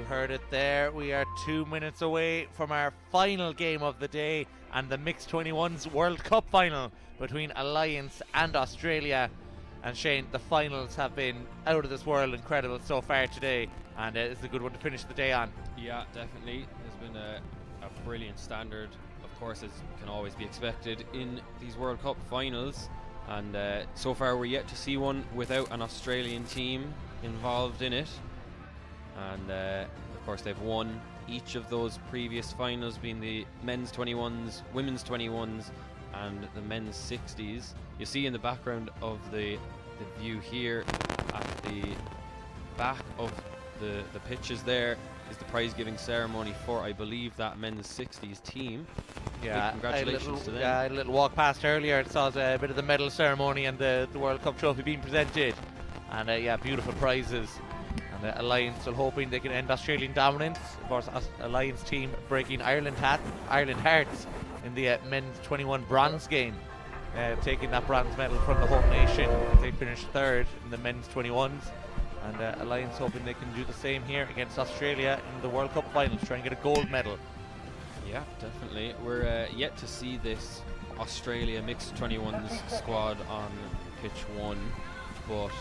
You heard it there. We are 2 minutes away from our final game of the day and the Mixed 21s World Cup final between Alliance and Australia. And Shane, the finals have been out of this world incredible so far today, and it's a good one to finish the day on. Yeah, definitely. There's been a brilliant standard, of course, as can always be expected in these World Cup finals. And so far we're yet to see one without an Australian team involved in it. And of course they've won each of those previous finals, being the men's 21s, women's 21s and the men's 60s. You see in the background of the view here at the back of the pitches there is the prize giving ceremony for, I believe, that men's 60s team. Yeah, congratulations to them. Yeah, I had a little walk past earlier and saw a bit of the medal ceremony and the World Cup trophy being presented. And yeah, beautiful prizes. And the Alliance are hoping they can end Australian dominance. Of course, Alliance team breaking Ireland hearts in the men's 21 bronze game, taking that bronze medal from the home nation. They finished third in the men's 21s. And Alliance hoping they can do the same here against Australia in the World Cup finals, try and get a gold medal. Yeah, definitely. We're yet to see this Australia Mixed 21s squad on pitch 1, but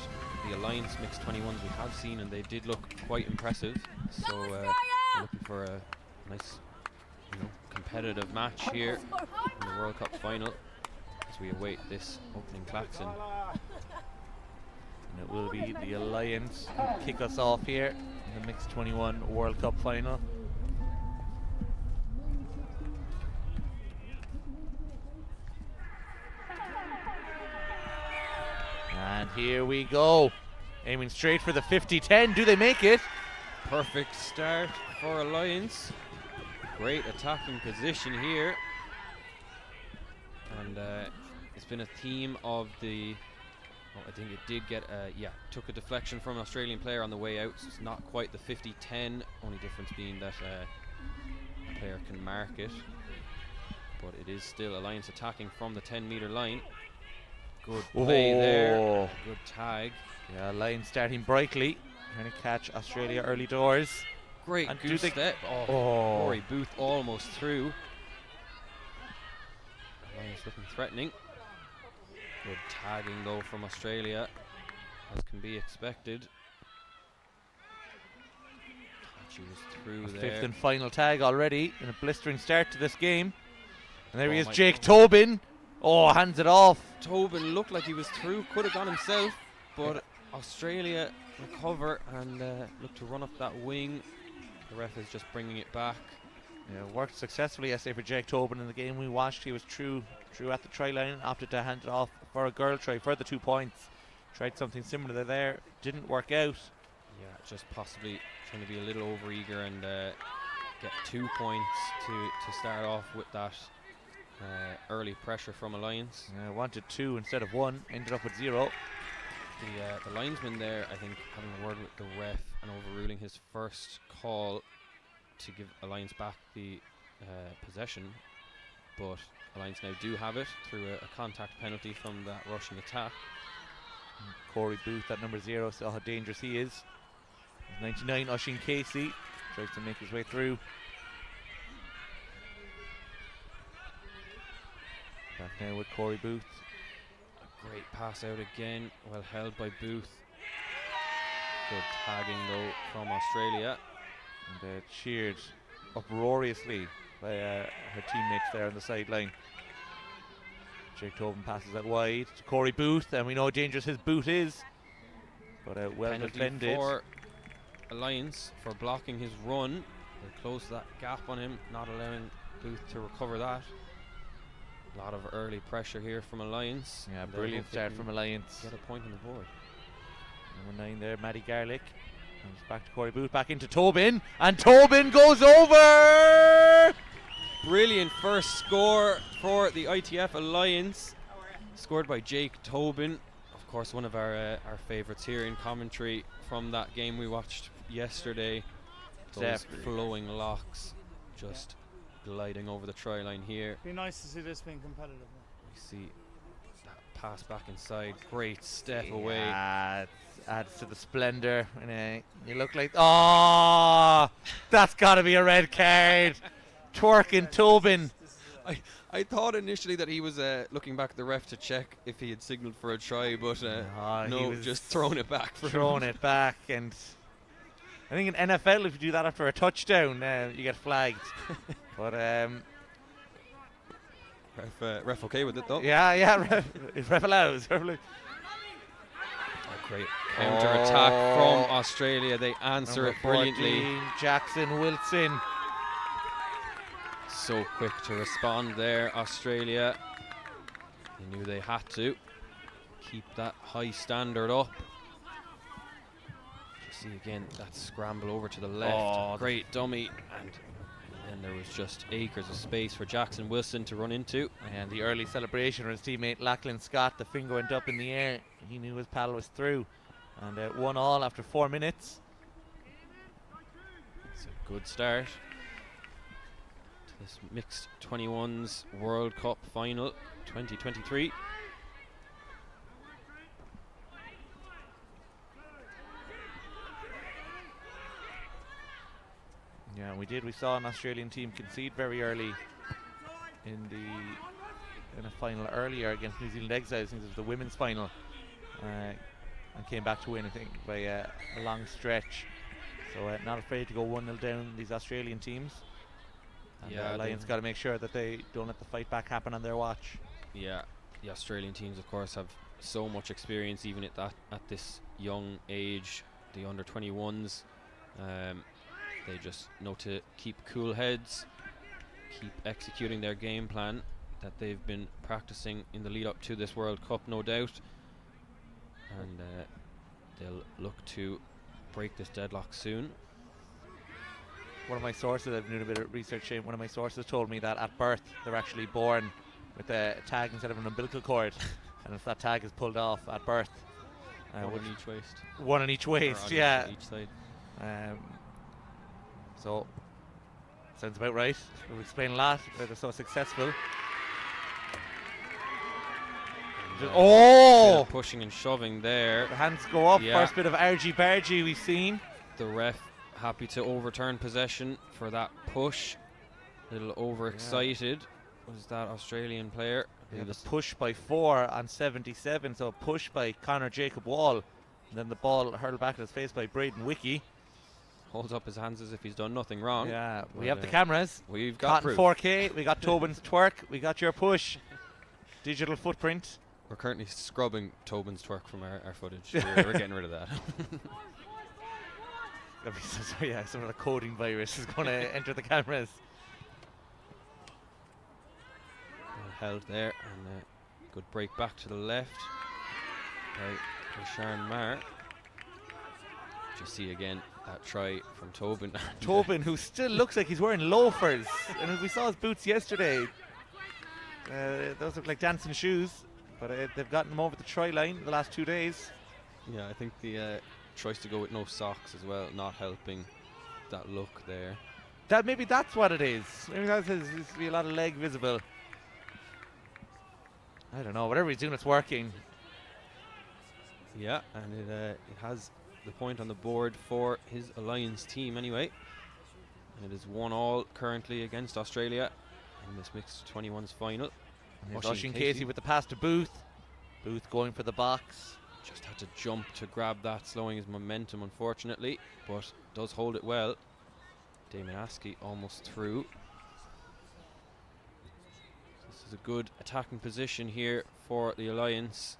the Alliance Mixed 21s we have seen, and they did look quite impressive. So we're looking for a nice, competitive match here in the World Cup final as we await this opening klaxon. And it will be the Alliance who kick us off here in the Mixed 21 World Cup final. And here we go, aiming straight for the 50-10. Do they make it? Perfect start for Alliance. Great attacking position here. And it's been a theme of the... I think it did get, took a deflection from an Australian player on the way out, so it's not quite the 50-10, only difference being that a player can mark it. But it is still Alliance attacking from the 10-metre line. Good play there, good tag. Yeah, Alliance starting brightly, trying to catch Australia early doors. Great goose step. Corey Booth almost through. Alliance looking threatening. Good tagging though from Australia, as can be expected. She was through there. Fifth and final tag already, in a blistering start to this game. And there he is, Jake Tobin. Oh, hands it off. Tobin looked like he was through, could have gone himself, but Australia recover and look to run up that wing. The ref is just bringing it back. Yeah, worked successfully yesterday for Jake Tobin in the game we watched. He was true at the try line, opted to hand it off for a girl try for the 2 points. Tried something similar there, didn't work out. Yeah, just possibly trying to be a little over eager and get 2 points to start off with that early pressure from Alliance. Wanted 2 instead of 1, ended up with 0. The linesman there, I think, having a word with the ref and overruling his first call to give Alliance back the possession, but Alliance now do have it through a contact penalty from that rushing attack. Corey Booth at number 0 saw how dangerous he is. 99, Oisin Casey tries to make his way through. Back now with Corey Booth. A great pass out again, well held by Booth. Good tagging though from Australia. And cheered uproariously by her teammates there on the sideline. Jake Tobin passes that wide to Corey Booth, and we know how dangerous his boot is. But well defended. For Alliance for blocking his run. They close that gap on him, not allowing Booth to recover that. A lot of early pressure here from Alliance. Yeah, brilliant start from Alliance. Get a point on the board. Number 9 there, Maddie Garlick. Comes back to Corey Booth, back into Tobin, and Tobin goes over! Brilliant first score for the ITF Alliance, scored by Jake Tobin. Of course, one of our favourites here in commentary from that game we watched yesterday. Those flowing locks just gliding over the try line here. Be nice to see this being competitive. We see that pass back inside, great step away. adds to the splendour. And you look like, oh, that's got to be a red card. Twerking Tobin. I thought initially that he was looking back at the ref to check if he had signalled for a try, but no, just throwing it back. Throwing it back, and I think in NFL, if you do that after a touchdown, you get flagged. But ref okay with it though? Yeah, ref allows. Great counter attack from Australia. They answer it brilliantly. 14, Jackson Wilson. So quick to respond there, Australia. They knew they had to keep that high standard up. You see again that scramble over to the left. Great dummy, and then there was just acres of space for Jackson Wilson to run into. And the early celebration of his teammate Lachlan Scott, the finger went up in the air. He knew his pal was through. And 1-1 after 4 minutes. It's a good start to this mixed 21s World Cup final 2023. Yeah, we saw an Australian team concede very early in a final earlier against New Zealand Exiles. I think it was the women's final, and came back to win, I think, by a long stretch. So not afraid to go 1-0 down, these Australian teams. And Lions got to make sure that they don't let the fight back happen on their watch. Yeah, the Australian teams, of course, have so much experience, even at this young age. The under 21s. They just know to keep cool heads, keep executing their game plan that they've been practicing in the lead up to this World Cup, no doubt. And they'll look to break this deadlock soon. One of my sources, I've been doing a bit of research, one of my sources told me that at birth they're actually born with a tag instead of an umbilical cord. And if that tag is pulled off at birth, one on each waist. One on each waist, yeah. Each side. So, sounds about right. We'll explain a lot why they're so successful. Pushing and shoving there. The hands go up. Yeah. First bit of argy-bargy we've seen. The ref happy to overturn possession for that push. A little overexcited was that Australian player. Yeah, the push by 4 on 77, so a push by Connor Jacob Wall. And then the ball hurled back at his face by Braden Wiki. Holds up his hands as if he's done nothing wrong. Yeah, we have the cameras. We've got proof. 4K, we got Tobin's twerk, we got your push. Digital footprint. We're currently scrubbing Tobin's twerk from our footage. We're getting rid of that. Yeah, some of the coding virus is going to enter the cameras. Held there, and good break back to the left by Sharon Marr. You see again that try from Tobin. Tobin, who still looks like he's wearing loafers. And we saw his boots yesterday. Those look like dancing shoes. But they've gotten him over the try line the last 2 days. Yeah, I think the choice to go with no socks as well, not helping that look there. Maybe that's what it is. Maybe there's to be a lot of leg visible. I don't know. Whatever he's doing, it's working. Yeah, and it has the point on the board for his Alliance team anyway. And it is 1-1 currently against Australia in this mixed 21s final. Oisin Casey with the pass to Booth. Booth going for the box. Just had to jump to grab that, slowing his momentum unfortunately, but does hold it well. Damien Askey almost through. This is a good attacking position here for the Alliance.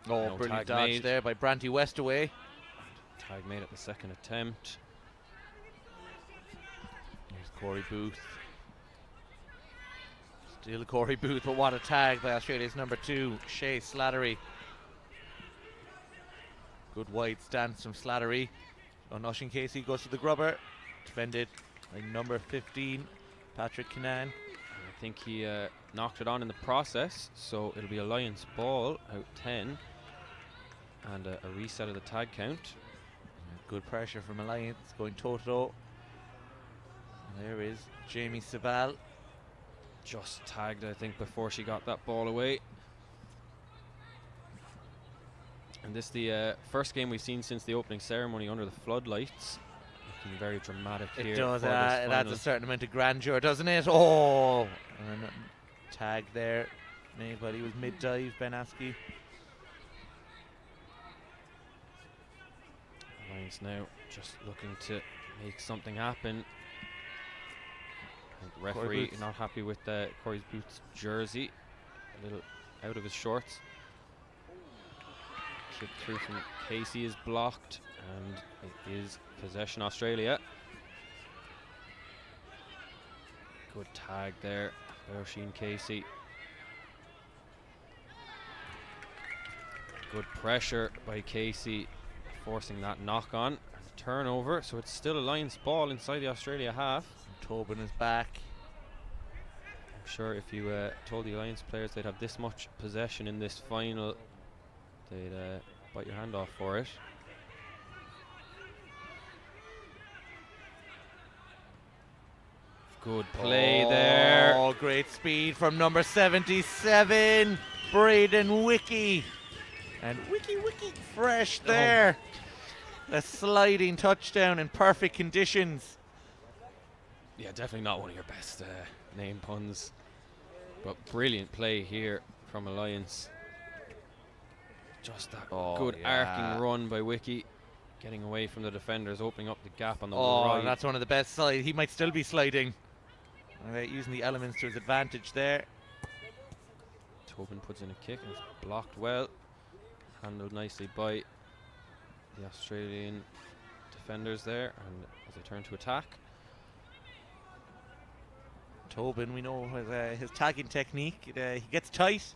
Brilliant dodge there by Branty Westaway. Tag made at the second attempt. Here's Corey Booth. Still Corey Booth, but what a tag by Australia's number 2, Shea Slattery. Good wide stance from Slattery. Oisin Casey goes to the grubber. Defended by number 15, Patrick Kinnan. I think he knocked it on in the process, so it'll be Alliance ball out 10. And a reset of the tag count. Good pressure from Alliance, going toe-to-toe. There is Jamie Sabal. Just tagged, I think, before she got that ball away. And this is the first game we've seen since the opening ceremony under the floodlights. Looking very dramatic here. It does. For this It adds final. a certain amount of grandeur, doesn't it? Oh, and a tag there made while he was mid-dive, Ben Askey. Lions now just looking to make something happen. And the referee not happy with Corey Booth's jersey. A little out of his shorts. Kick through from Casey is blocked, and it is possession Australia. Good tag there by Oisin Casey. Good pressure by Casey, forcing that knock on. And a turnover, so it's still a Lions ball inside the Australia half. Tobin is back. I'm sure if you told the Lions players they'd have this much possession in this final, they'd bite your hand off for it. Good play there. Oh, great speed from number 77, Braden Wiki. And Wiki fresh there. A sliding touchdown in perfect conditions. Yeah, definitely not one of your best name puns. But brilliant play here from Alliance. Just that good arcing run by Wiki. Getting away from the defenders, opening up the gap on the right. Oh, that's one of the best slides. He might still be sliding. Using the elements to his advantage there. Tobin puts in a kick and it's blocked well. Handled nicely by the Australian defenders there, and as they turn to attack. Tobin, we know his tagging technique. He gets tight,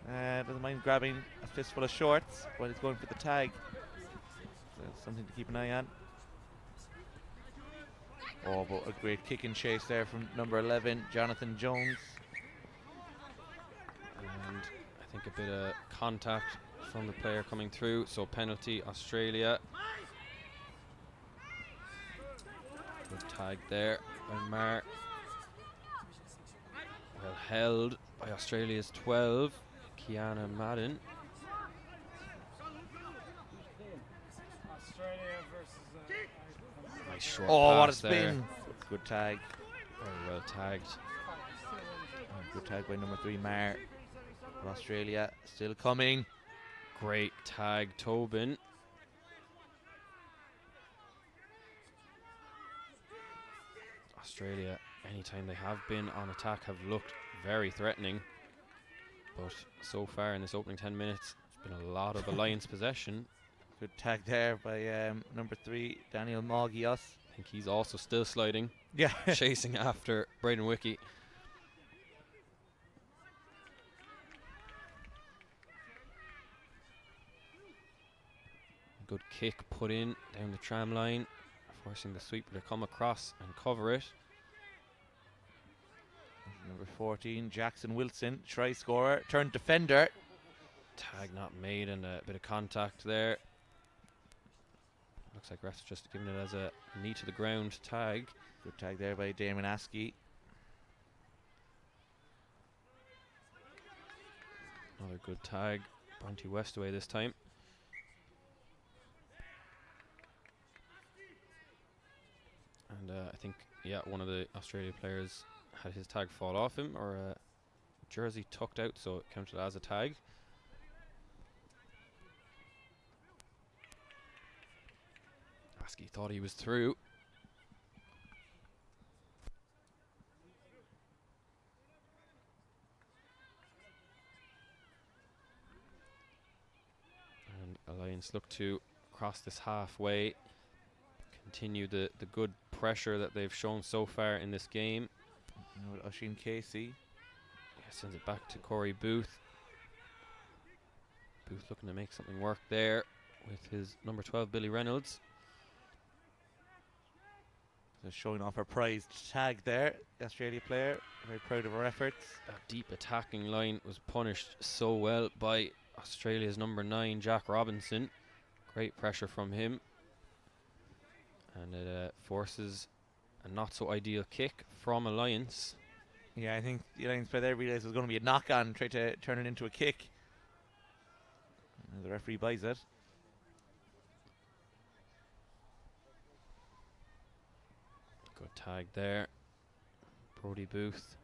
doesn't mind grabbing a fistful of shorts while he's going for the tag. So that's something to keep an eye on. Oh, but a great kick and chase there from number 11, Jonathan Jones. And I think a bit of contact from the player coming through, so penalty Australia. Good tag there by Mar. Well held by Australia's 12, Kiana Madden. Nice short pass what a spin. there. Good tag. Very well tagged. Good tag by number 3, Mar. But Australia still coming. Great tag, Tobin. Australia, anytime they have been on attack, have looked very threatening. But so far in this opening 10 minutes, it's been a lot of Alliance possession. Good tag there by number 3, Daniel Magios. I think he's also still sliding. Yeah. Chasing after Braden Wiki. Good kick put in down the tram line, forcing the sweeper to come across and cover it. Number 14, Jackson Wilson, try scorer, turned defender. Tag not made, and a bit of contact there. Looks like ref's just giving it as a knee to the ground tag. Good tag there by Damon Askey. Another good tag, Bronte Westaway this time. And I think, one of the Australia players had his tag fall off him, or a jersey tucked out, so it counted as a tag. Askey thought he was through. And Alliance look to cross this halfway, continue the good pressure that they've shown so far in this game. Oisin Casey. Sends it back to Corey Booth. Booth looking to make something work there with his number 12, Billy Reynolds. So showing off her prized tag there, the Australia player. Very proud of her efforts. That deep attacking line was punished so well by Australia's number 9, Jack Robinson. Great pressure from him. And it forces a not so ideal kick from Alliance. Yeah, I think the Alliance player there realised it was going to be a knock on, tried to turn it into a kick. the referee buys it. Good tag there. Brody Booth.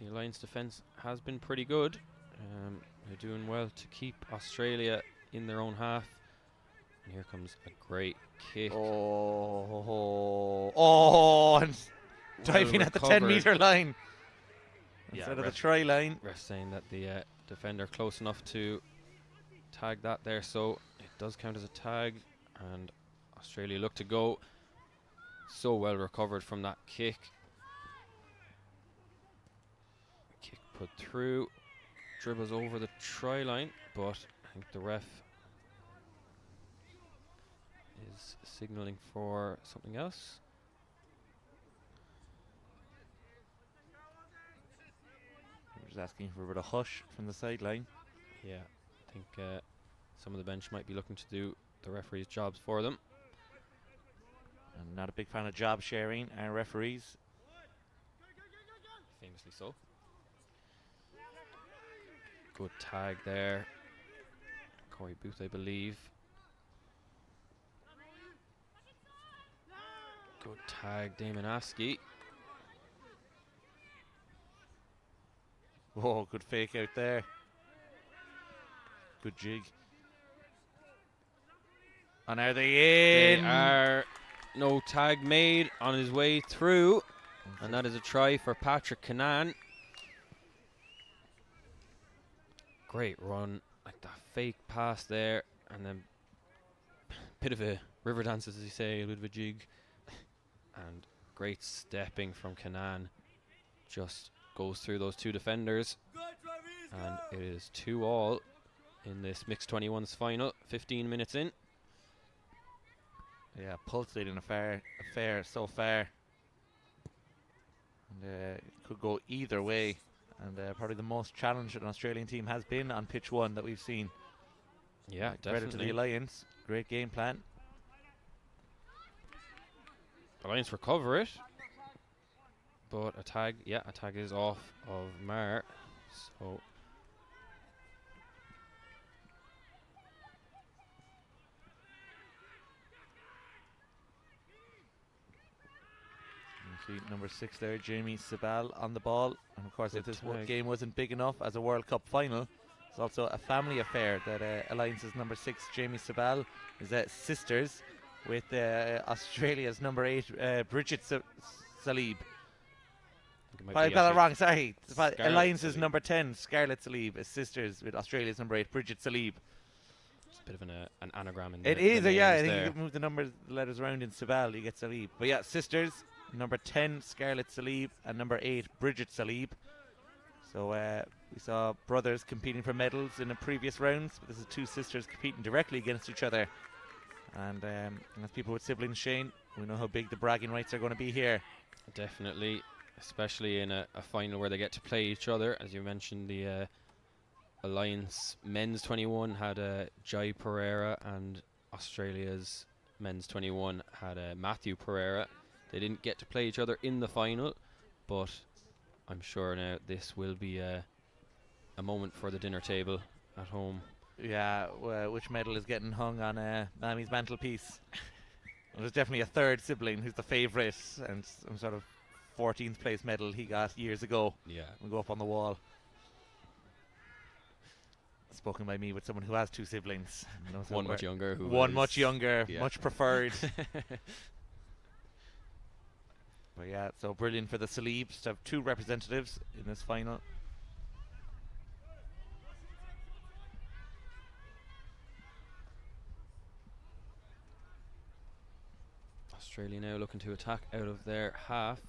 The Alliance defence has been pretty good. They're doing well to keep Australia in their own half. And here comes a great kick. And diving at the 10-metre line instead of the try line. Ref saying that the defender close enough to tag that there, so it does count as a tag, and Australia look to go. So well recovered from that kick. Kick put through, dribbles over the try line, but I think the ref is signaling for something else. We're just asking for a bit of hush from the sideline. Yeah, I think some of the bench might be looking to do the referees' jobs for them. I'm not a big fan of job sharing and referees. Famously so. Good tag there. Corey Booth, I believe. Good tag, Damon Askey. Oh, good fake out there. Good jig. And are they in? They are. No tag made on his way through. And that is a try for Patrick Canaan. Great run. Like that fake pass there. And then bit of a river dance, as you say, a bit of a jig. And great stepping from Canaan. Just goes through those two defenders. And it is 2-all in this mixed 21s final. 15 minutes in. Yeah, pulsating affair so far. And it could go either way. And probably the most challenged an Australian team has been on pitch one that we've seen. Yeah, Credit to the definitely. Alliance. Great game plan. Alliance recover it. But a tag is off of Mar. So you see number 6 there, Jamie Sabal on the ball. And of course, Good if this tag. game wasn't big enough as a World Cup final, it's also a family affair that Alliance's number 6, Jamie Sabal, is sisters with Australia's number 8, Bridget Salib. I got it wrong, sorry. Alliance's Salib. number 10, Scarlett Salib, is sisters with Australia's number 8, Bridget Salib. it's a bit of an anagram in there. It is, yeah. I think you can move the letters around in Sabal, you get Salib. But yeah, sisters, number 10, Scarlett Salib, and number 8, Bridget Salib. So we saw brothers competing for medals in the previous rounds. But this is two sisters competing directly against each other. And as people with siblings, Shane, we know how big the bragging rights are going to be here. Definitely, especially in a final where they get to play each other. As you mentioned, the Alliance men's 21 had Jai Pereira, and Australia's men's 21 had Matthew Pereira. They didn't get to play each other in the final, but I'm sure now this will be a moment for the dinner table at home. Yeah, which medal is getting hung on Mammy's mantelpiece? Well, there's definitely a third sibling who's the favourite, and some sort of 14th place medal he got years ago. Yeah. Will go up on the wall. Spoken by me with someone who has two siblings. One much younger. One much younger, yeah. much preferred. But yeah, so brilliant for the Salibs to have two representatives in this final. Australia now looking to attack out of their half.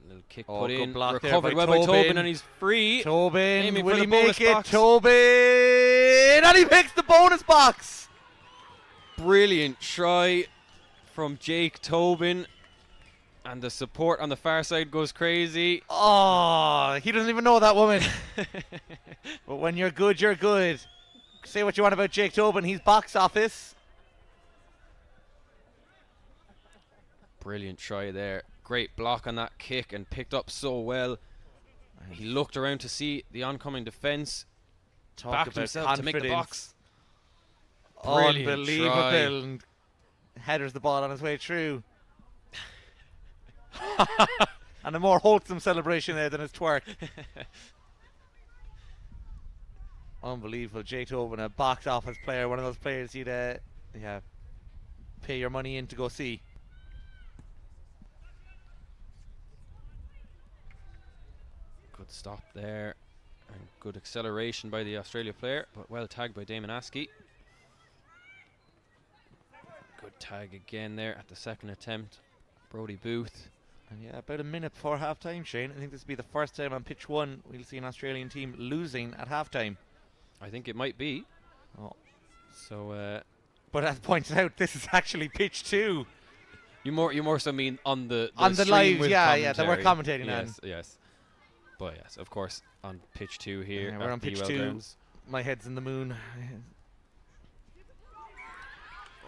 Little kick put in, recovered well by Tobin, and he's free. Tobin, will for he the bonus make it? box. Tobin, and he picks the bonus box. Brilliant try from Jake Tobin, and the support on the far side goes crazy. Oh, he doesn't even know that woman. But when you're good, you're good. Say what you want about Jake Tobin, he's box office. Brilliant try there. Great block on that kick and picked up so well. He looked around to see the oncoming defence. Backed himself to make the box. Brilliant Unbelievable. And headers the ball on his way through. And a more wholesome celebration there than his twerk. Unbelievable. Jake Tobin, a box office player, one of those players you'd pay your money in to go see. Good stop there, and good acceleration by the Australia player, but well tagged by Damon Askey. Good tag again there at the second attempt. Brodie Booth. And yeah, about a minute before half time, Shane. I think this will be the first time on pitch 1 we'll see an Australian team losing at half time. I think it might be. Oh. So, but as pointed out, this is actually pitch 2. You more so mean on the live, yeah, that we're commentating on. Yes. But yes, of course, on pitch 2 here. Yeah, we're on pitch 2. Grounds. My head's in the moon.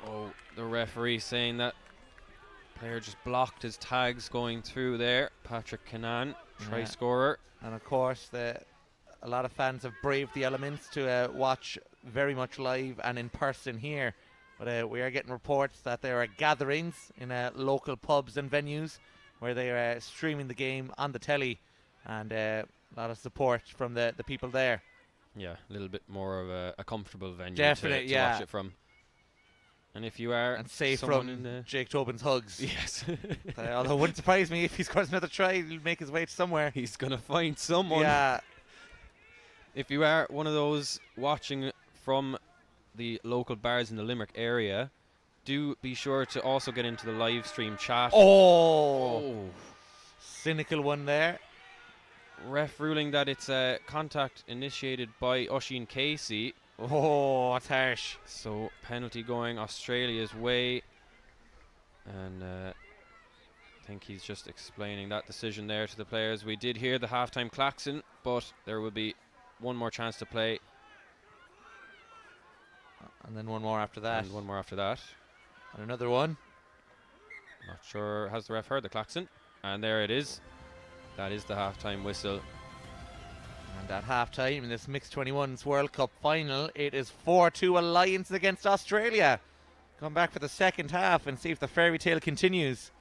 Oh, the referee saying that player just blocked his tags going through there. Patrick Canaan, try scorer. And of course, a lot of fans have braved the elements to watch very much live and in person here. But we are getting reports that there are gatherings in local pubs and venues where they are streaming the game on the telly. And a lot of support from the people there. Yeah, a little bit more of a comfortable venue to watch it from. And if you are safe from Jake Tobin's hugs. Yes. Although it wouldn't surprise me if he scores another try, he'll make his way to somewhere. He's going to find someone. Yeah. If you are one of those watching from the local bars in the Limerick area, do be sure to also get into the live stream chat. Oh. Cynical one there. Ref ruling that it's a contact initiated by Oisin Casey. Oh, that's harsh. So penalty going Australia's way. And I think he's just explaining that decision there to the players. We did hear the halftime klaxon, but there will be one more chance to play. And then one more after that. And one more after that. And another one. Not sure, has the ref heard the klaxon? And there it is. That is the halftime whistle. And at halftime in this Mixed 21's World Cup final, it is 4-2 Alliance against Australia. Come back for the second half and see if the fairy tale continues.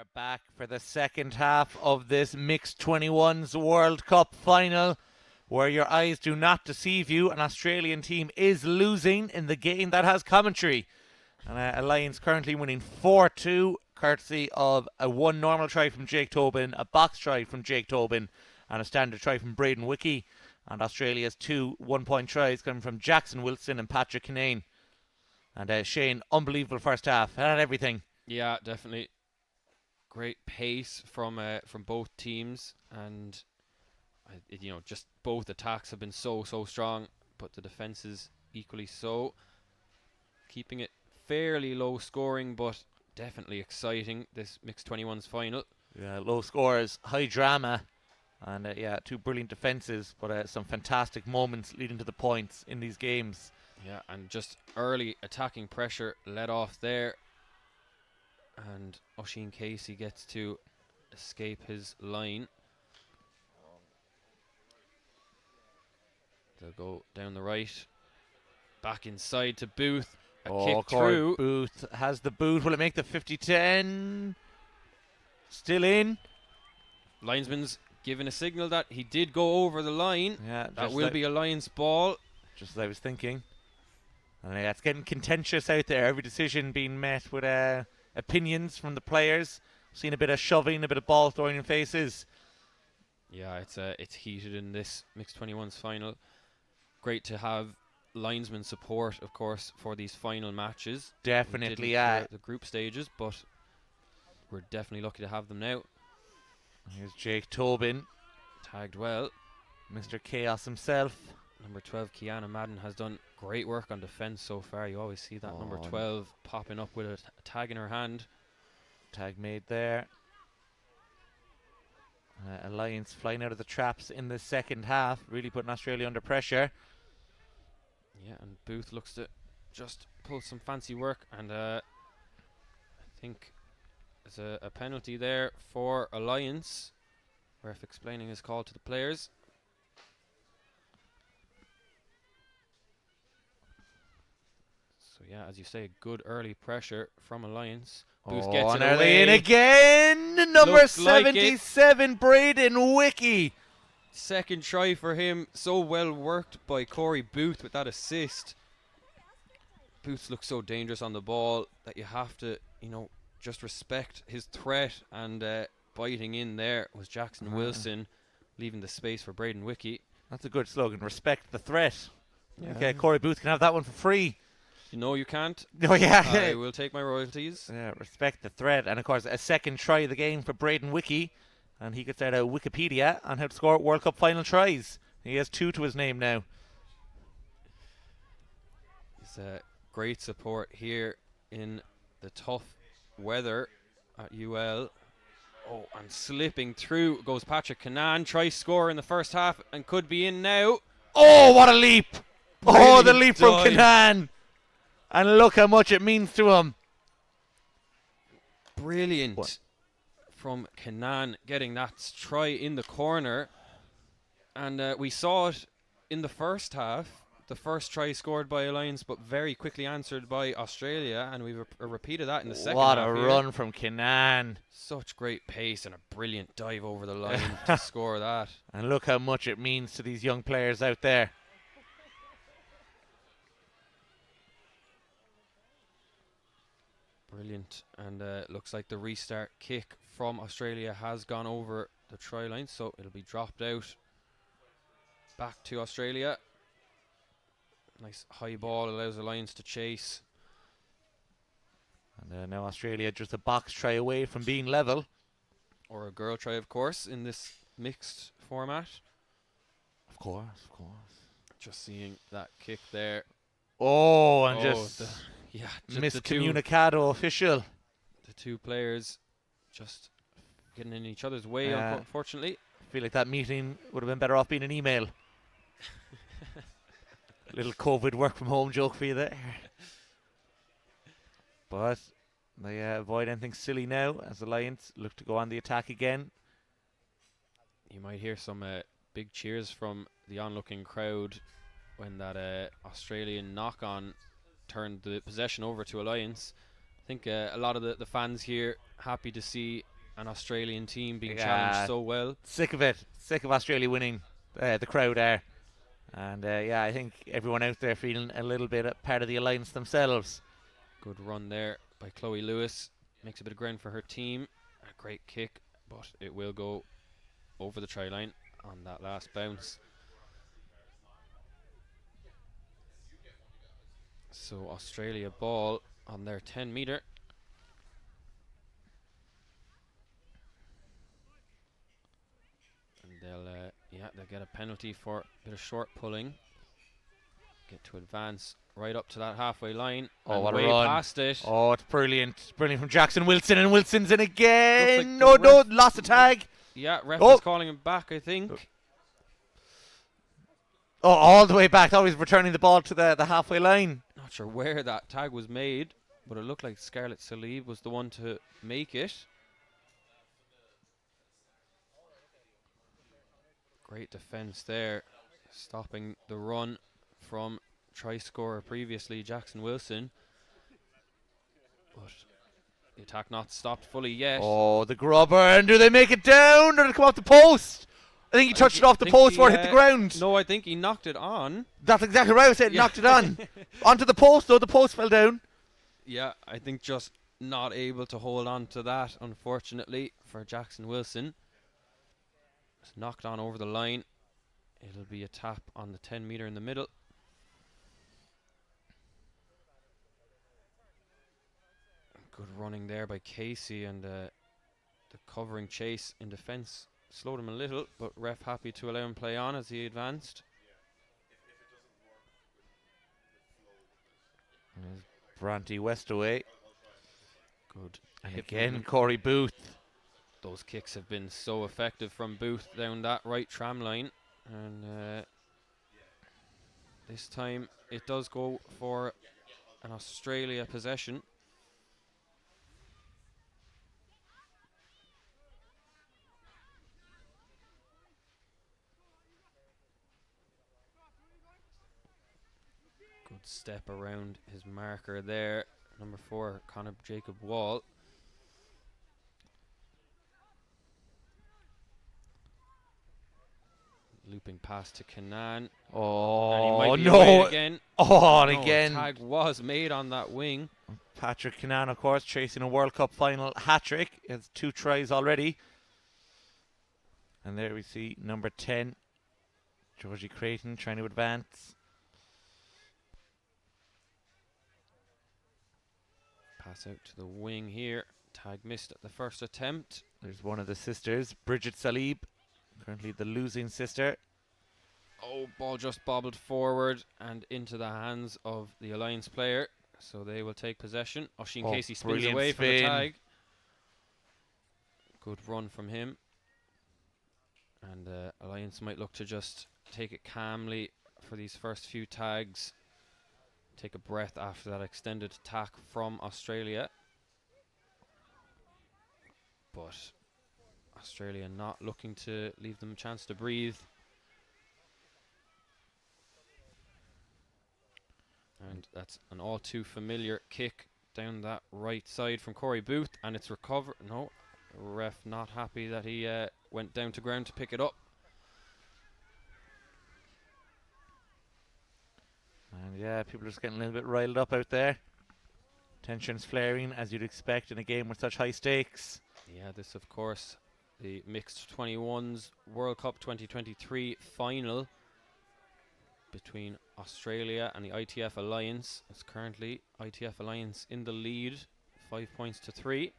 are back for the second half of this Mixed 21s World Cup final, where your eyes do not deceive you. An Australian team is losing in the game that has commentary. And Alliance currently winning 4-2, courtesy of a one normal try from Jake Tobin, a box try from Jake Tobin, and a standard try from Braden Wiki. And Australia's two 1-point tries coming from Jackson Wilson and Patrick Kinane. And Shane, unbelievable first half. Had everything. Yeah, definitely. Great pace from both teams, and just both attacks have been so strong, but the defenses equally so. Keeping it fairly low scoring, but definitely exciting, this Mixed 21s final. Yeah, low scores, high drama, and two brilliant defenses, but some fantastic moments leading to the points in these games. Yeah, and just early attacking pressure let off there. And Oisin Casey gets to escape his line. They'll go down the right. Back inside to Booth. A kick through. Booth has the boot. Will it make the 50-10? Still in. Linesman's given a signal that he did go over the line. Yeah, that will be a Lions ball. Just as I was thinking. And it's getting contentious out there. Every decision being met with opinions from the players. Seen a bit of shoving, a bit of ball throwing in faces. Yeah, it's heated in this Mixed 21s final. Great to have linesman support, of course, for these final matches. Definitely, the group stages, but we're definitely lucky to have them now. Here's Jake Tobin. Tagged well. Mr. Chaos himself. Number 12, Kiana Madden, has done great work on defence so far. You always see that number 12 popping up with a tag in her hand. Tag made there. Alliance flying out of the traps in the second half, really putting Australia under pressure. Yeah, and Booth looks to just pull some fancy work, and I think there's a penalty there for Alliance. Ref explaining his call to the players. So yeah, as you say, good early pressure from Alliance. Booth gets it away. They in again? Number 77, like Braden Wiki. Second try for him. So well worked by Corey Booth with that assist. Booth looks so dangerous on the ball that you have to, just respect his threat. And biting in there was Jackson Wilson, leaving the space for Braden Wiki. That's a good slogan. Respect the threat. Yeah. Okay, Corey Booth can have that one for free. No, you can't. Oh, yeah. I will take my royalties. Yeah, respect the threat. And, of course, a second try of the game for Braden Wiki. And he could start a Wikipedia on how to score World Cup final tries. He has 2 to his name now. He's great support here in the tough weather at UL. Oh, and slipping through goes Patrick Kinane. Try score in the first half and could be in now. Oh, what a leap! Brilliant the leap dive from Kinane. And look how much it means to him. Brilliant from Kinane, getting that try in the corner. And we saw it in the first half. The first try scored by Alliance, but very quickly answered by Australia. And we've repeated that in the second half. What a run from Kinane. Such great pace and a brilliant dive over the line to score that. And look how much it means to these young players out there. Brilliant. And looks like the restart kick from Australia has gone over the try line, so it'll be dropped out back to Australia. Nice high ball, allows Alliance to chase. And now Australia just a box try away from being level. Or a girl try, of course, in this mixed format. Of course. Just seeing that kick there. Oh, and just miscommunicado official. The two players just getting in each other's way, unfortunately. I feel like that meeting would have been better off being an email. Little COVID work from home joke for you there. But they avoid anything silly now as Alliance look to go on the attack again. You might hear some big cheers from the onlooking crowd when that Australian knock-on turned the possession over to Alliance. I think a lot of the fans here happy to see an Australian team being Yeah. challenged so well. Sick of it. Sick of Australia winning. The crowd are. And yeah, I think everyone out there feeling a little bit a part of the alliance themselves. Good run there by Chloe Lewis. Makes a bit of ground for her team. A great kick, but it will go over the try line on that last bounce. So Australia ball on their 10 metre. And they'll get a penalty for a bit of short pulling. Get to advance right up to that halfway line. Oh, and what a way run. past it. Oh, it's brilliant. Brilliant from Jackson Wilson, and Wilson's in again. Looks like No, lost the tag. Yeah, ref Oh. is calling him back, I think. Oh, all the way back. Thought he was returning the ball to the halfway line. Not sure where that tag was made, but it looked like Scarlett Salib was the one to make it. Great defence there, stopping the run from try scorer previously, Jackson Wilson. But the attack not stopped fully yet. Oh, the grubber, and do they make it down, or did it come off the post? I think he touched it off the post before it hit the ground. No, I think he knocked it on. That's exactly right. I said knocked it on. Onto the post, though. The post fell down. Yeah, I think just not able to hold on to that, unfortunately, for Jackson Wilson. It's knocked on over the line. It'll be a tap on the 10 metre in the middle. Good running there by Casey, and the covering chase in defence slowed him a little, but ref happy to allow him play on as he advanced. Bronte Westaway. Good. And again, Corey Booth. Those kicks have been so effective from Booth down that right tram line. And this time it does go for an Australia possession. Good step around his marker there. Number 4, Connor Jacob Wall. Looping pass to Canaan. Oh, no. Again. Oh, and No, again. Tag was made on that wing. Patrick Canaan, of course, chasing a World Cup final hat-trick. He has 2 tries already. And there we see number 10, Georgie Creighton, trying to advance. Pass out to the wing here. Tag missed at the first attempt. There's one of the sisters, Bridget Salib, currently the losing sister. Oh, ball just bobbled forward and into the hands of the Alliance player. So they will take possession. Oisin Casey spins away from the tag. Good run from him. And Alliance might look to just take it calmly for these first few tags. Take a breath after that extended attack from Australia. But Australia not looking to leave them a chance to breathe. And that's an all too familiar kick down that right side from Corey Booth, and it's recovered. No, ref not happy that he went down to ground to pick it up. And yeah, people are just getting a little bit riled up out there. Tensions flaring, as you'd expect in a game with such high stakes. Yeah, this of course, the Mixed 21s World Cup 2023 final between Australia and the ITF Alliance. It's currently ITF Alliance in the lead, 5 points to 3.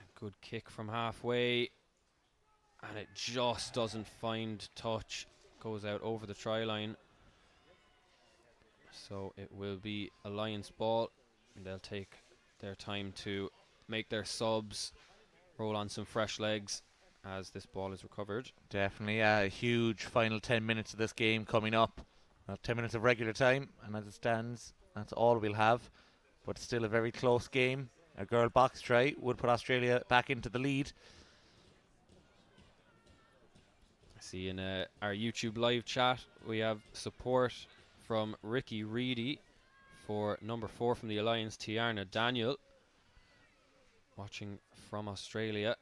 A good kick from halfway, and it just doesn't find touch. Goes out over the try line. So it will be Alliance ball, and they'll take their time to make their subs, roll on some fresh legs as this ball is recovered. Definitely, a huge final 10 minutes of this game coming up. 10 minutes of regular time, and as it stands, that's all we'll have. But still a very close game. A girl box try would put Australia back into the lead. I see in our YouTube live chat we have support from Ricky Reedy for number 4 from the Alliance, Tiarna Daniel. watching from Australia.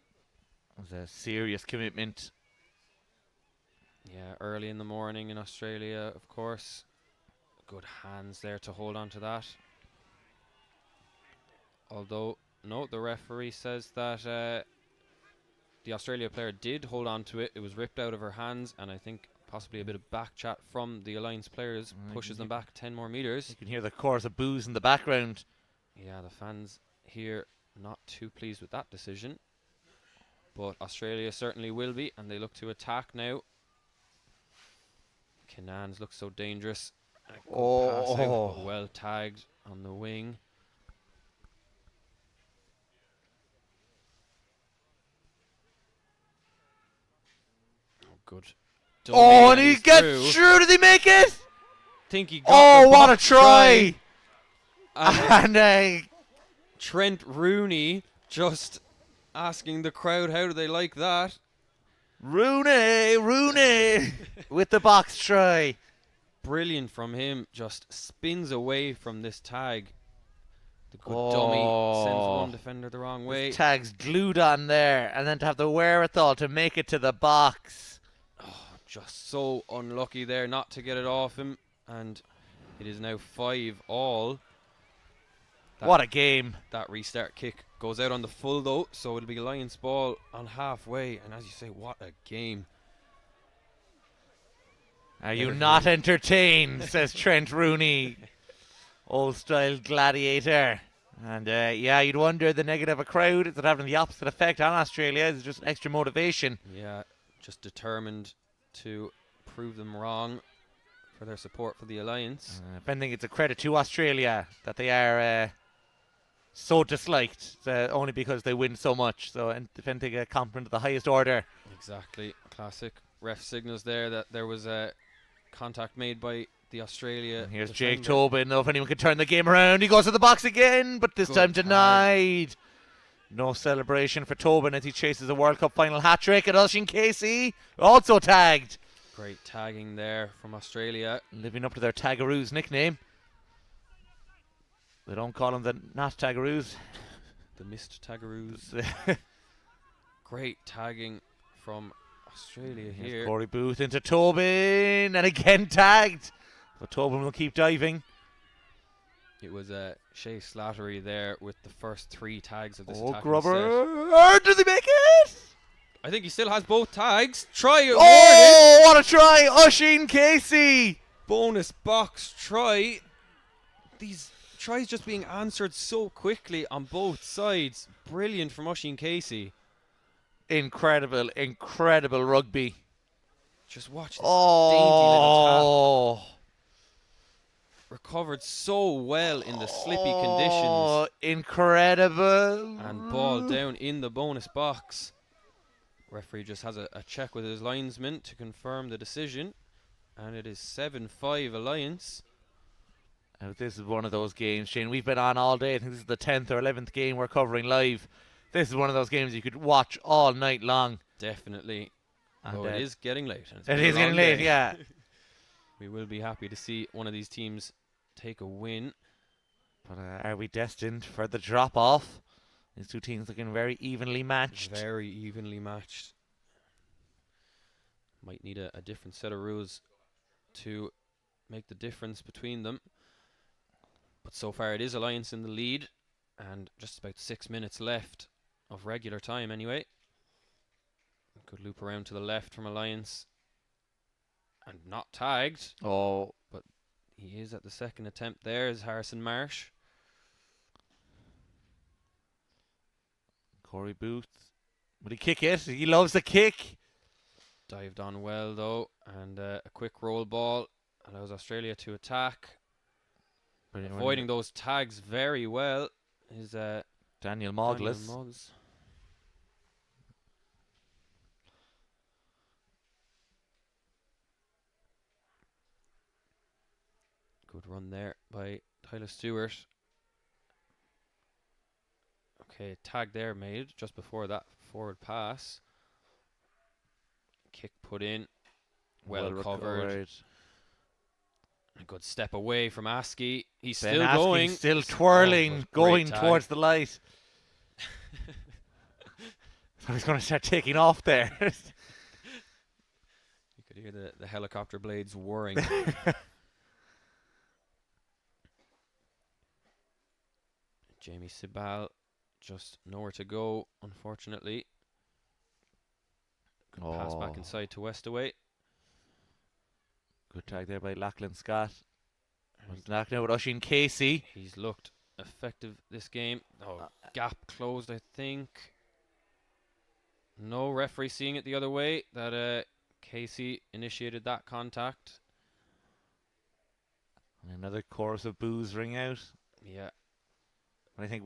It was a serious commitment. Yeah, early in the morning in Australia, of course. Good hands there to hold on to that. Although, no, the referee says that the Australia player did hold on to it. It was ripped out of her hands, and I think possibly a bit of back chat from the Alliance players pushes them back 10 more meters. You can hear the chorus of boos in the background. Yeah, the fans here not too pleased with that decision. But Australia certainly will be, and they look to attack now. Kinan's looks so dangerous. A good pass out, but well tagged on the wing. Oh, good. And he gets through. Did he make it? Think he got what a try! And Trent Rooney just asking the crowd, how do they like that? Rooney with the box try. Brilliant from him. Just spins away from this tag. The good dummy sends one defender the wrong way. His tag's glued on there, and then to have the wherewithal to make it to the box. Just so unlucky there not to get it off him, and it is now 5-all. What a game. That restart kick goes out on the full though, so it'll be Lions ball on halfway, and as you say, what a game. Are you not entertained, says Trent Rooney. Old style gladiator. And yeah, you'd wonder the negative a crowd, is it having the opposite effect on Australia? It's just extra motivation. Yeah, just determined to prove them wrong for their support for the Alliance. If anything, it's a credit to Australia that they are so disliked, only because they win so much. So, and if anything, a compliment to the highest order. Exactly. Classic. Ref signals there that there was a contact made by the Australia. And here's defender. Jake Tobin. If anyone can turn the game around, he goes to the box again, but this time denied. No celebration for Tobin as he chases a World Cup final hat-trick. And Oisín Casey also tagged. Great tagging there from Australia. Living up to their Tagaroos nickname. They don't call them the not Tagaroos. The missed Tagaroos. Great tagging from Australia here. Corey Booth into Tobin, and again tagged. But Tobin will keep diving. It was Shea Slattery there with the first 3 tags of this attacking Grubber. Does he make it? I think he still has both tags. Try it. What a try. Oisín Casey. Bonus box try. These tries just being answered so quickly on both sides. Brilliant from Oisín Casey. Incredible rugby. Just watch this dainty little tap. Oh, Recovered so well in the slippy conditions. Incredible. And ball down in the bonus box. Referee just has a check with his linesman to confirm the decision. And it is 7-5 Alliance. This is one of those games, Shane. We've been on all day. I think this is the 10th or 11th game we're covering live. This is one of those games you could watch all night long. Definitely. And it is getting late. It is getting late, yeah. We will be happy to see one of these teams take a win. But are we destined for the drop-off? These two teams looking very evenly matched. Very evenly matched. Might need a different set of rules to make the difference between them. But so far it is Alliance in the lead. And just about 6 minutes left of regular time anyway. Good loop around to the left from Alliance. And not tagged. Oh. But he is at the second attempt there is Harrison Marsh. Corey Booth. Will he kick it? He loves the kick. Dived on well though. And a quick roll ball allows Australia to attack. Avoiding those tags very well is Daniel Moglis. Good run there by Tyler Stewart. Okay, tag there made just before that forward pass. Kick put in. Well covered. A good step away from Askey. He's still going. Still twirling, going towards the light. So he's going to start taking off there. You could hear the helicopter blades whirring. Jamie Sibal just nowhere to go, unfortunately. Good pass back inside to Westaway. Good tag there by Lachlan Scott. He's knocking out Oisin Casey. He's looked effective this game. Oh, gap closed, I think. No, referee seeing it the other way, that Casey initiated that contact. And another chorus of boos ring out. Yeah. And I think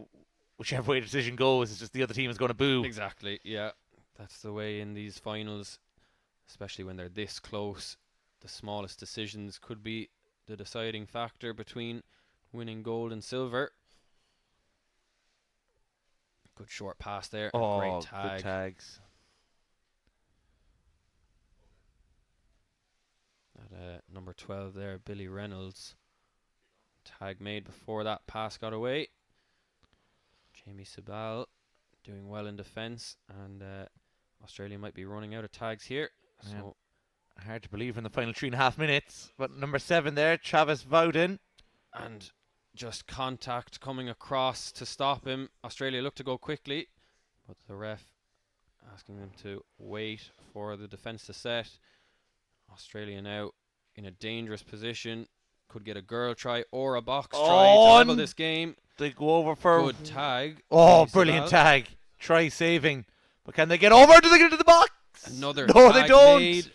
whichever way the decision goes, it's just the other team is going to boo. Exactly, yeah. That's the way in these finals, especially when they're this close. The smallest decisions could be the deciding factor between winning gold and silver. Good short pass there. Oh, great tag. good tags. That number 12 there, Billy Reynolds. Tag made before that pass got away. Jamie Sibal doing well in defence, and Australia might be running out of tags here. Yeah. So hard to believe in the final 3.5 minutes. But number 7 there, Travis Bowden. And just contact coming across to stop him. Australia looked to go quickly, but the ref asking them to wait for the defence to set. Australia now in a dangerous position. Could get a girl try or a box try to level this game. They go over for good tag. Oh, brilliant tag. Try saving. But can they get over? Do they get into the box? Another no, tag they don't. Made.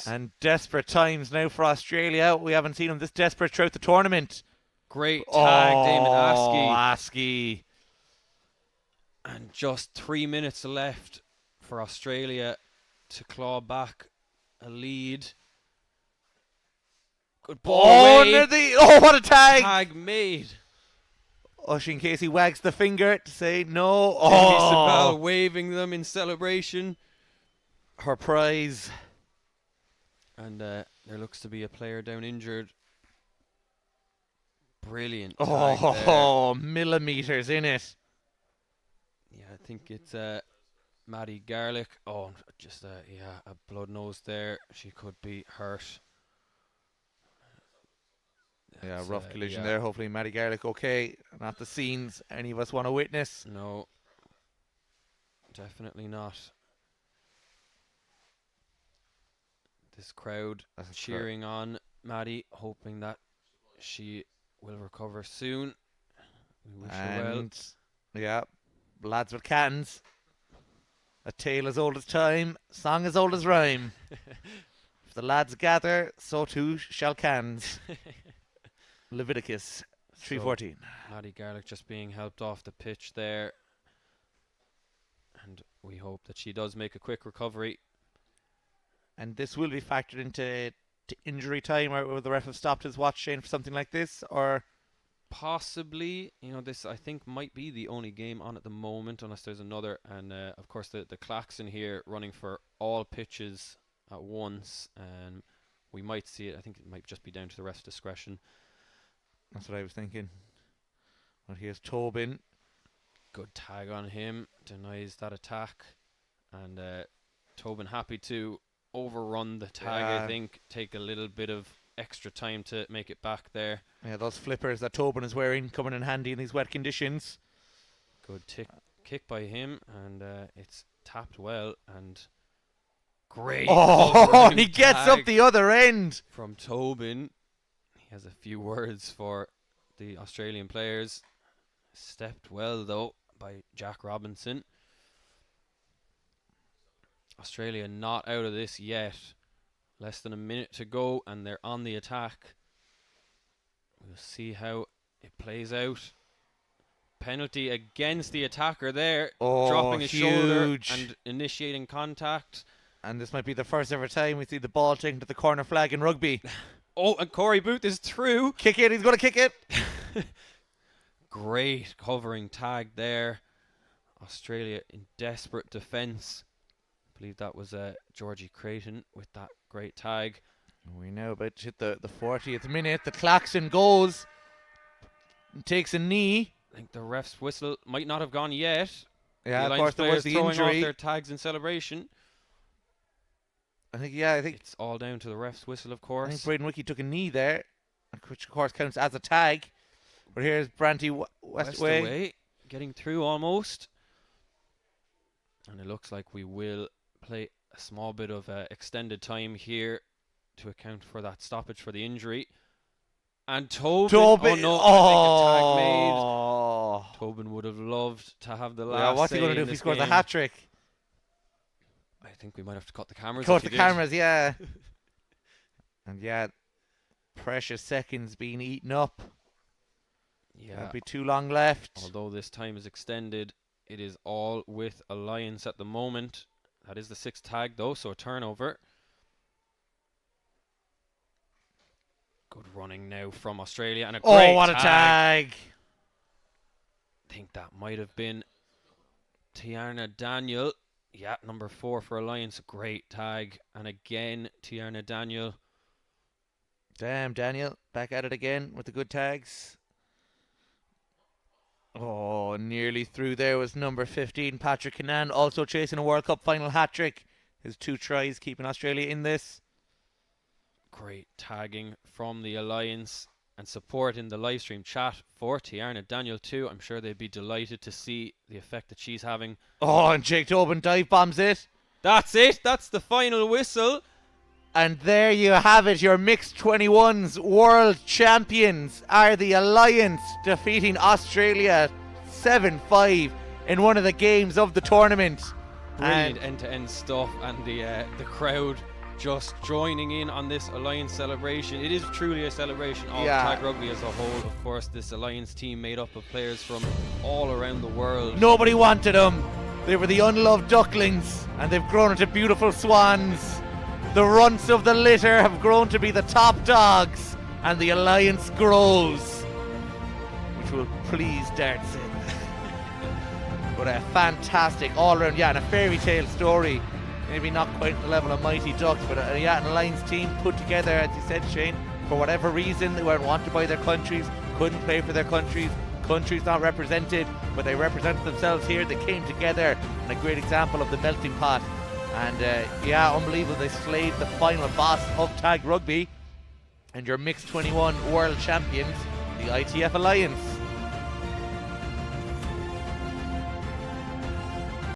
And desperate times now for Australia. We haven't seen them this desperate throughout the tournament. Great tag, Damon Askey. And just 3 minutes left for Australia to claw back a lead. Good ball away. What a tag! Tag made. Oisin Casey wags the finger to say no. Isabel waving them in celebration. Her prize. And there looks to be a player down injured. Brilliant tag there. Millimeters in it. Yeah, I think it's Maddie Garlick. Oh, just a blood nose there. She could be hurt. Yeah, rough collision there. Hopefully Maddie Garlick okay. Not the scenes any of us want to witness. No, definitely not. This crowd cheering on Maddie, hoping that she will recover soon. We wish her well. Yeah, lads with cans. A tale as old as time, song as old as rhyme. If the lads gather, so too shall cans. Leviticus 3:14. Maddie Garlick just being helped off the pitch there. And we hope that she does make a quick recovery. And this will be factored into injury time, or will the ref have stopped his watch, Shane, for something like this? Or possibly, this I think might be the only game on at the moment, unless there's another. And of course the klaxon here running for all pitches at once. And we might see it. I think it might just be down to the ref's discretion. That's what I was thinking. Well, here's Tobin. Good tag on him. Denies that attack. And Tobin happy to overrun the tag, I think. Take a little bit of extra time to make it back there. Yeah, those flippers that Tobin is wearing coming in handy in these wet conditions. Good kick by him. And it's tapped well. And great. Oh, he gets up the other end. From Tobin. He has a few words for the Australian players. Stepped well, though, by Jack Robinson. Australia not out of this yet. Less than a minute to go, and they're on the attack. We'll see how it plays out. Penalty against the attacker there. Dropping his shoulder and initiating contact. And this might be the first ever time we see the ball taken to the corner flag in rugby. Oh, and Corey Booth is through. Kick it, he's going to kick it. Great covering tag there. Australia in desperate defence. I believe that was Georgie Creighton with that great tag. We now about to hit the 40th minute. The klaxon goes. Takes a knee. I think the ref's whistle might not have gone yet. Yeah, the of course there was players the throwing injury. off their tags in celebration. I think It's all down to the ref's whistle, of course. I think Braden Wiki took a knee there, which of course counts as a tag. But here's Branty Westaway getting through almost. And it looks like we will play a small bit of extended time here to account for that stoppage for the injury. And Tobin, oh no, I think a tag made. Tobin would have loved to have the last. Yeah, what's he going to do if he scores a hat trick? I think we might have to cut the cameras. Cut the cameras, yeah. And yeah, precious seconds being eaten up. Yeah, there'll be too long left. Although this time is extended, it is all with Alliance at the moment. That is the 6th tag though, so a turnover. Good running now from Australia, and a great what a tag! I think that might have been Tiarna Daniel. Yeah, number 4 for Alliance. Great tag. And again, Tiarna Daniel. Damn, Daniel. Back at it again with the good tags. Oh, nearly through there was number 15, Patrick Cannan, also chasing a World Cup final hat-trick. His 2 tries keeping Australia in this. Great tagging from the Alliance and support in the live stream chat for Tiarna Daniel too. I'm sure they'd be delighted to see the effect that she's having. Oh, and Jake Tobin dive bombs it. That's it. That's the final whistle. And there you have it. Your mixed 21s world champions are the Alliance, defeating Australia 7-5 in one of the games of the tournament. Brilliant end-to-end stuff, and the crowd just joining in on this Alliance celebration. It is truly a celebration of tag rugby as a whole. Of course, this Alliance team made up of players from all around the world. Nobody wanted them. They were the unloved ducklings, and they've grown into beautiful swans. The runts of the litter have grown to be the top dogs, and the Alliance grows, which will please Dartson. But a fantastic all-round, and a fairy tale story. Maybe not quite the level of Mighty Ducks, but an Alliance team put together, as you said, Shane, for whatever reason. They weren't wanted by their countries, couldn't play for their countries, countries not represented, but they represented themselves here. They came together, and a great example of the melting pot. And unbelievable, they slayed the final boss of tag rugby, and your mixed 21 world champions, the ITF Alliance.